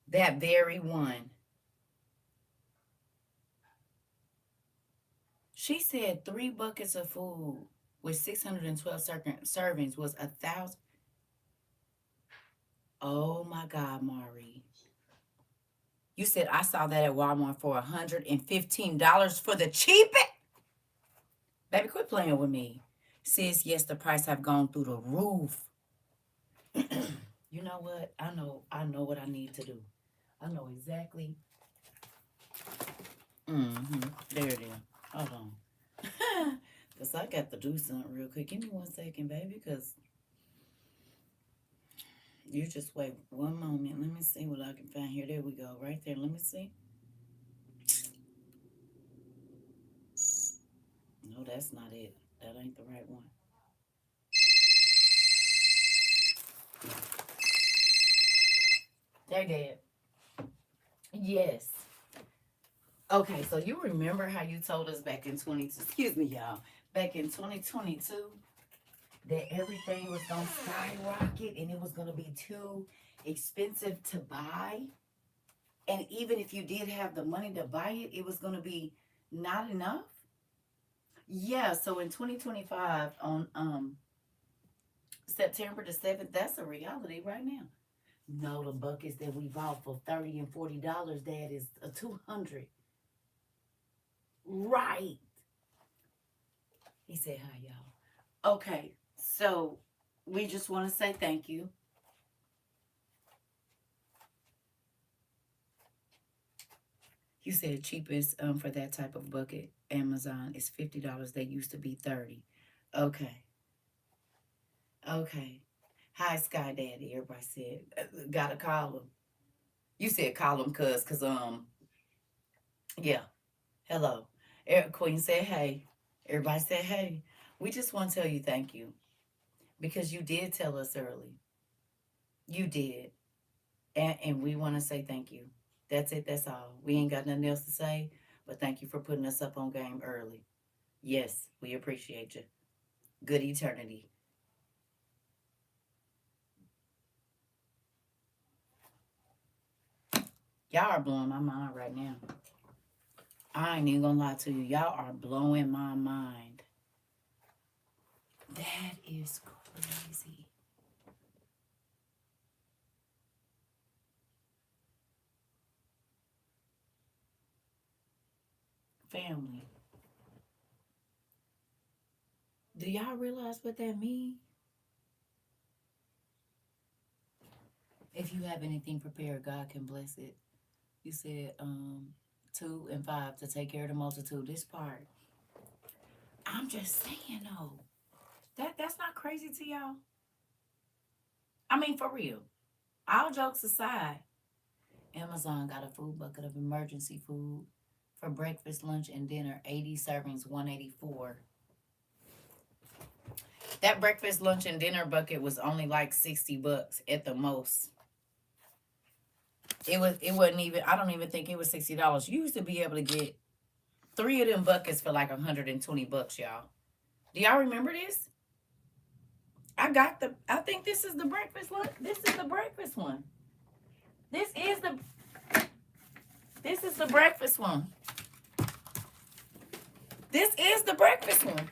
That very one. She said 3 buckets of food with 612 servings was 1,000. Oh my God, Mari. You said I saw that at Walmart for $115 for the cheapest. Baby, quit playing with me. Sis, yes, the price have gone through the roof. You know what? I know what I need to do. I know exactly. There it is. Hold on. Because I got to do something real quick. Give me 1 second, baby, because you just wait one moment. Let me see what I can find here. There we go. Right there. Let me see. No, that's not it. That ain't the right one. They're dead. Yes. Okay, so you remember how you told us back in 22, excuse me, y'all, back in 2022 that everything was going to skyrocket and it was going to be too expensive to buy? And even if you did have the money to buy it, it was going to be not enough? Yeah, so in 2025 on September the 7th, that's a reality right now. No, the buckets that we bought for $30 and $40, Dad, is a $200. Right. He said, hi, y'all. Okay, so we just want to say thank you. You said cheapest for that type of bucket, Amazon, is $50. They used to be $30. Okay. Okay. Hi, Sky Daddy. Everybody said, gotta call him. You said call him, cause yeah. Hello. Queen said, hey. Everybody said, hey. We just want to tell you thank you. Because you did tell us early. You did. And we want to say thank you. That's it. That's all. We ain't got nothing else to say. But thank you for putting us up on game early. Yes, we appreciate you. Good eternity. Y'all are blowing my mind right now. I ain't even gonna lie to you. Y'all are blowing my mind. That is crazy. Family. Do y'all realize what that means? If you have anything prepared, God can bless it. You said 2 and 5 to take care of the multitude. This part. I'm just saying though. That's not crazy to y'all. I mean, for real. All jokes aside, Amazon got a food bucket of emergency food for breakfast, lunch, and dinner. 80 servings, $184. That breakfast, lunch, and dinner bucket was only like $60 at the most. It wasn't even, I don't even think it was $60. You used to be able to get 3 of them buckets for like $120, y'all. Do y'all remember this? I think this is the breakfast one. This is the breakfast one. This is the breakfast one. This is the breakfast one.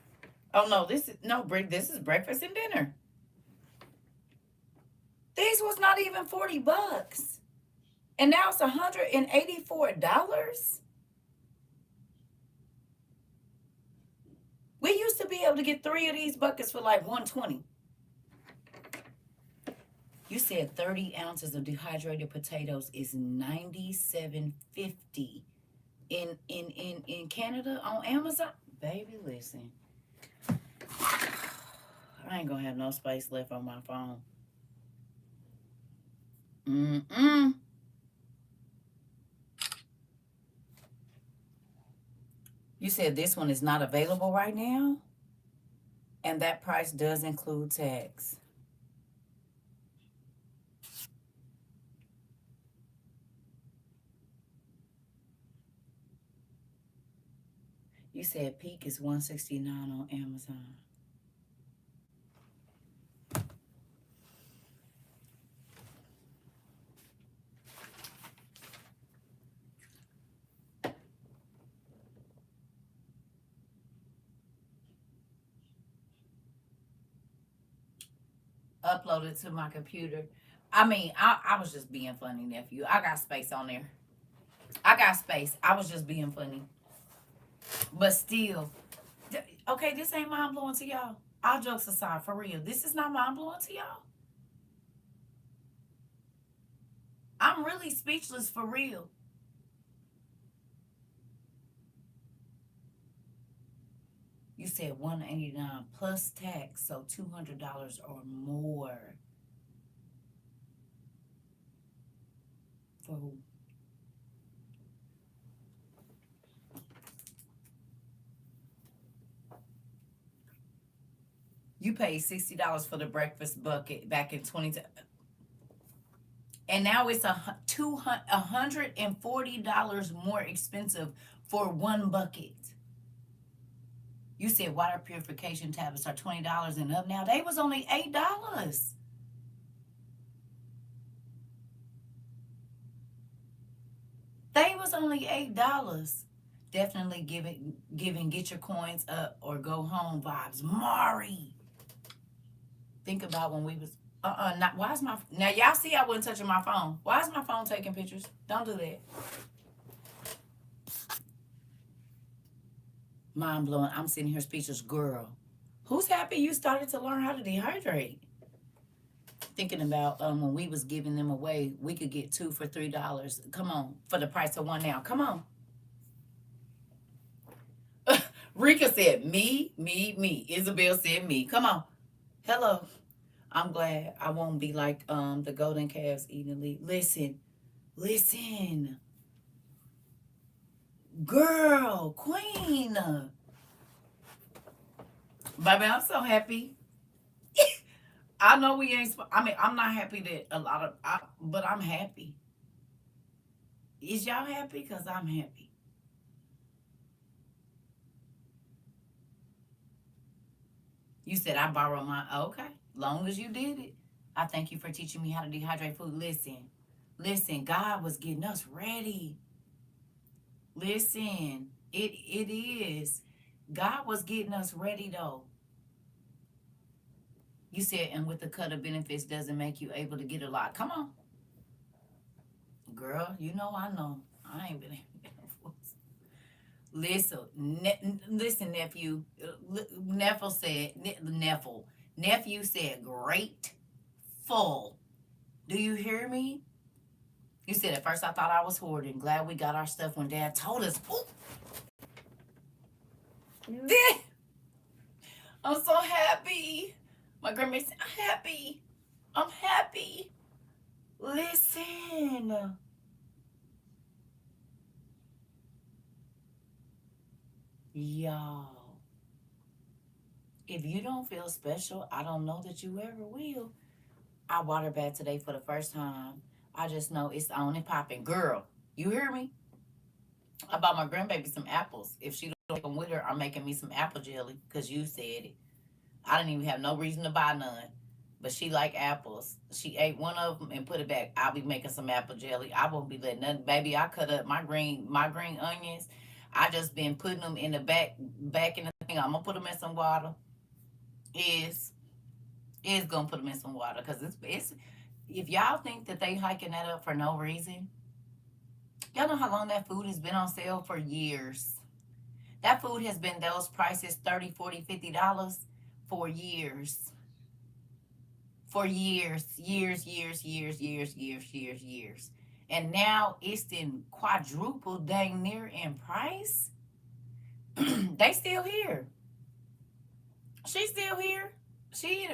Oh no, this is breakfast and dinner. These was not even $40. And now it's $184. We used to be able to get 3 of these buckets for like $120. You said 30 ounces of dehydrated potatoes is $97.50 in Canada on Amazon. Baby, listen. I ain't gonna have no space left on my phone. Mm-mm. You said this one is not available right now? And that price does include tax. You said peak is $169 on Amazon. Uploaded to my computer. I was just being funny, nephew. I got space on there. I got space. I was just being funny. But still, okay, this ain't mind blowing to y'all. All jokes aside, for real, this is not mind blowing to y'all. I'm really speechless for real. You said $189 plus tax, so $200 or more. For who? You paid $60 for the breakfast bucket back in 20. And now it's $140 more expensive for one bucket. You said water purification tablets are $20 and up now. They was only $8. They was only $8. Definitely giving get your coins up or go home vibes. Mari. Think about when we was not why is my now y'all see I wasn't touching my phone. Why is my phone taking pictures? Don't do that. Mind blowing. I'm sitting here speechless. Girl, who's happy you started to learn how to dehydrate? Thinking about when we was giving them away, we could get 2 for $3. Come on, for the price of one now. Come on. Rika said me. Isabel said me. Come on. Hello. I'm glad I won't be like the golden calves eating leaf. Listen. Girl, queen. Baby, I'm so happy. I know we ain't. I'm not happy that but I'm happy. Is y'all happy? Cause I'm happy. You said I borrowed my okay. Long as you did it, I thank you for teaching me how to dehydrate food. Listen. God was getting us ready. Listen, it is. God was getting us ready though. You said, and with the cut of benefits doesn't make you able to get a lot. Come on. Girl, you know I know. I ain't been able to get no fools. Listen, nephew. Nephew said, grateful. Do you hear me? You said, at first I thought I was hoarding. Glad we got our stuff when Dad told us. Ooh. I'm so happy. My grandma said, I'm happy. Listen. Y'all. If you don't feel special, I don't know that you ever will. I water bath today for the first time. I just know it's on and popping. Girl, you hear me? I bought my grandbaby some apples. If she don't take them with her, I'm making me some apple jelly because you said it. I didn't even have no reason to buy none. But she like apples. She ate one of them and put it back. I'll be making some apple jelly. I won't be letting nothing. Baby, I cut up my green onions. I just been putting them in the back in the thing. I'm gonna put them in some water. Is gonna put them in some water because it's if y'all think that they hiking that up for no reason, y'all know how long that food has been on sale for years. That food has been those prices $30, $40, $50 for years. For years. and now it's in quadruple dang near in price. They still here. She's still here.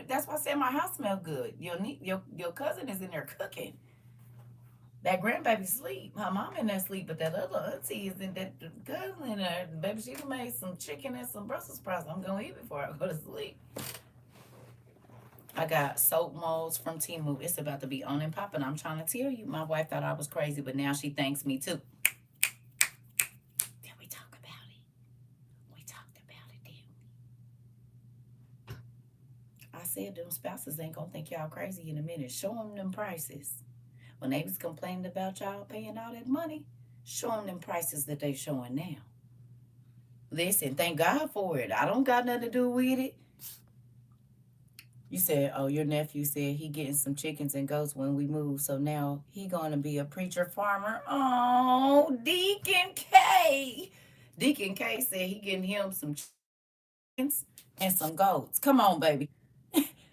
That's why I said my house smell good. Your cousin is in there cooking. That grandbaby sleep. Her mom in there sleep, but that other auntie is in that cousin in there. Baby, she done made some chicken and some Brussels sprouts. I'm gonna eat before I go to sleep. I got soap molds from Temu. It's about to be on and popping. I'm trying to tell you. My wife thought I was crazy, but now she thanks me too. Did we talk about it? We talked about it, didn't we? I said them spouses ain't gonna think y'all crazy in a minute. Show them prices. When they was complaining about y'all paying all that money, show them prices that they showing now. Listen, thank God for it. I don't got nothing to do with it. You said, oh, your nephew said he getting some chickens and goats when we move, so now he gonna be a preacher farmer. Oh, Deacon K. Deacon K said he getting him some chickens and some goats. Come on, baby.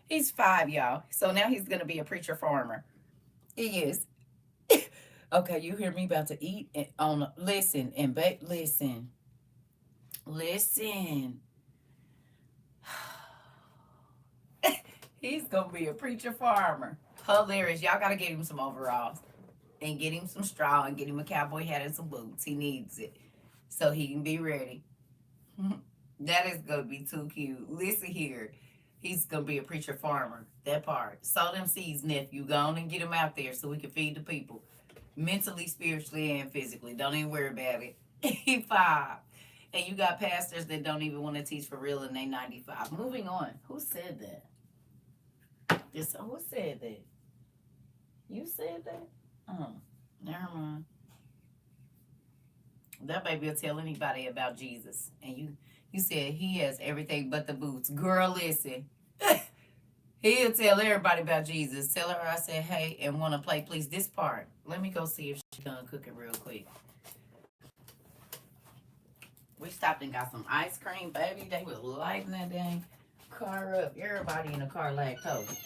He's 5, y'all. So now he's gonna be a preacher farmer. He is. Okay, you hear me about to eat and on listen and listen. Listen. He's gonna be a preacher farmer. Hilarious. Y'all gotta get him some overalls and get him some straw and get him a cowboy hat and some boots. He needs it so he can be ready. That is gonna be too cute. Listen here. He's gonna be a preacher farmer. That part. Sow them seeds, nephew. Go on and get him out there so we can feed the people. Mentally, spiritually, and physically. Don't even worry about it. He 5. And you got pastors that don't even want to teach for real and they 95. Moving on. Who said that? Who said that? You said that? Oh, never mind. That baby will tell anybody about Jesus. And you said he has everything but the boots. Girl, listen. He'll tell everybody about Jesus. Tell her I said hey and want to play, please, this part. Let me go see if she's done cooking real quick. We stopped and got some ice cream, baby. They was lighting that dang car up. Everybody in the car lactose.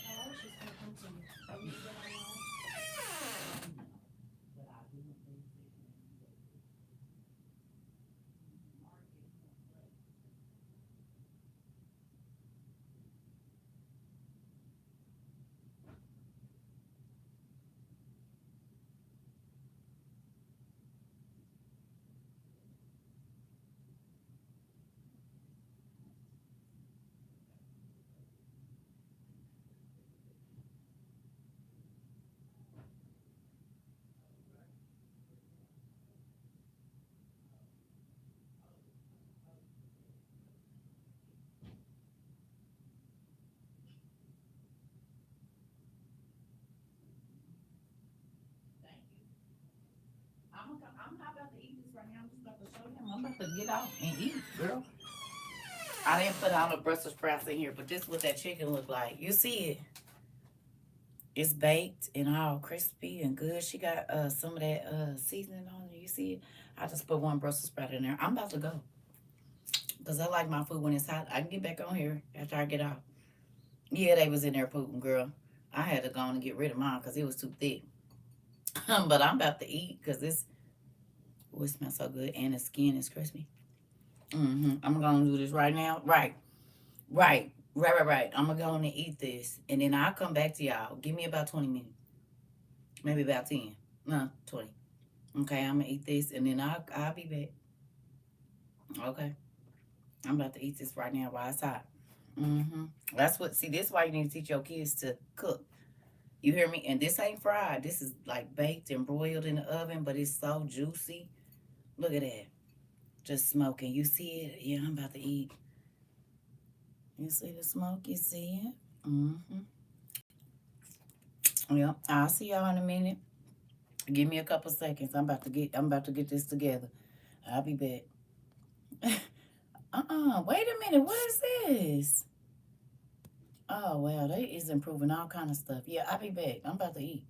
I'm not about to eat this right now. I'm just about to show them. I'm about to get out and eat, girl. I didn't put all the Brussels sprouts in here, but this is what that chicken look like. You see it? It's baked and all crispy and good. She got some of that seasoning on it. You see it? I just put one Brussels sprout in there. I'm about to go. Because I like my food when it's hot. I can get back on here after I get out. Yeah, they was in there pooping, girl. I had to go on and get rid of mine because it was too thick. But I'm about to eat because it smells so good and the skin is crispy. I'm going to do this right now. Right. I'm going to go on and eat this. And then I'll come back to y'all. Give me about 20 minutes. Maybe about 10. No, 20. Okay, I'm going to eat this and then I'll be back. Okay. I'm about to eat this right now while it's hot. See, this is why you need to teach your kids to cook. You hear me? And this ain't fried. This is like baked and broiled in the oven, but it's so juicy. Look at that. Just smoking. You see it? Yeah, I'm about to eat. You see the smoke? You see it? Yep. I'll see y'all in a minute. Give me a couple seconds. I'm about to get this together. I'll be back. Wait a minute. What is this? Oh, well, they is improving all kind of stuff. Yeah, I'll be back. I'm about to eat.